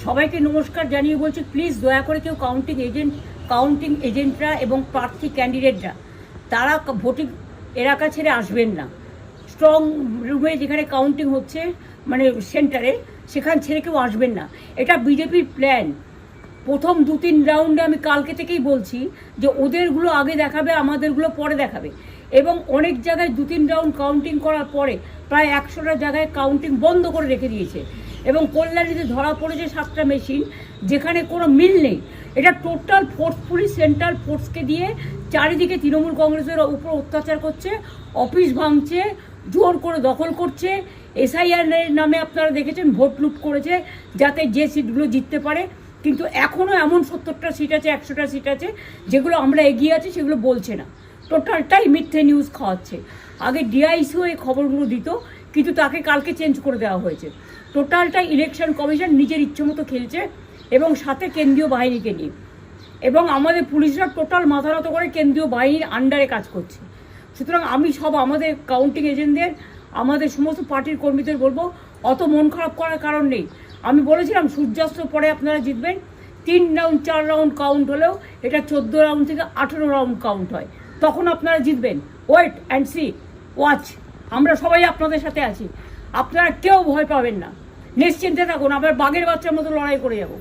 সবাইকে নমস্কার জানিয়ে বলছি, প্লিজ দয়া করে কেউ কাউন্টিং এজেন্টরা এবং প্রার্থী ক্যান্ডিডেটরা তারা ভোটিং এলাকা ছেড়ে আসবেন না। স্ট্রং রুমে যেখানে কাউন্টিং হচ্ছে, মানে সেন্টারে, সেখান ছেড়ে কেউ আসবেন না। এটা বিজেপির প্ল্যান। প্রথম 2-3 রাউন্ডে আমি কালকে থেকেই বলছি যে ওদেরগুলো আগে দেখাবে, আমাদেরগুলো পরে দেখাবে। এবং অনেক জায়গায় 2-3 রাউন্ড কাউন্টিং করার পরে প্রায় 100টা জায়গায় কাউন্টিং বন্ধ করে রেখে দিয়েছে। এবং কল্যাণীতে ধরা পড়েছে 7টা মেশিন, যেখানে কোনো মিল নেই। এটা টোটাল ফোর্সফুলি সেন্ট্রাল ফোর্সকে দিয়ে চারিদিকে তৃণমূল কংগ্রেসের উপর অত্যাচার করছে, অফিস ভাঙছে, জোর করে দখল করছে। এসআইআর নামে আপনারা দেখেছেন ভোট লুট করেছে যাতে যে সিটগুলো জিততে পারে। কিন্তু এখনও এমন 70টা সিট আছে, 100টা সিট আছে যেগুলো আমরা এগিয়ে আছি, সেগুলো বলছে না। টোটালটাই মিথ্যে নিউজ খাওয়াচ্ছে। আগে ডিআইসিও এই খবরগুলো দিত, কিন্তু তাকে কালকে চেঞ্জ করে দেওয়া হয়েছে। টোটালটাই ইলেকশন কমিশন নিজের ইচ্ছে মতো খেলছে, এবং সাথে কেন্দ্রীয় বাহিনীকে নিয়ে। এবং আমাদের পুলিশরা টোটাল মাথা নত করে কেন্দ্রীয় বাহিনীর আন্ডারে কাজ করছে। সুতরাং আমি আমাদের কাউন্টিং এজেন্টদের, আমাদের সমস্ত পার্টির কর্মীদের বলবো, অত মন খারাপ করার কারণ নেই। আমি বলেছিলাম সূর্যাস্তের পরে আপনারা জিতবেন। 3 রাউন্ড 4 রাউন্ড কাউন্ট হলেও এটা 14 রাউন্ড থেকে 18 রাউন্ড কাউন্ট হয়, তখন আপনারা জিতবেন। Wait and see, watch. আমরা সবাই আপনাদের সাথে আছি, আপনারা কেউ ভয় পাবেন না, নিশ্চিন্তে থাকুন। আমরা বাঘের বাচ্চার মতো লড়াই করে যাব।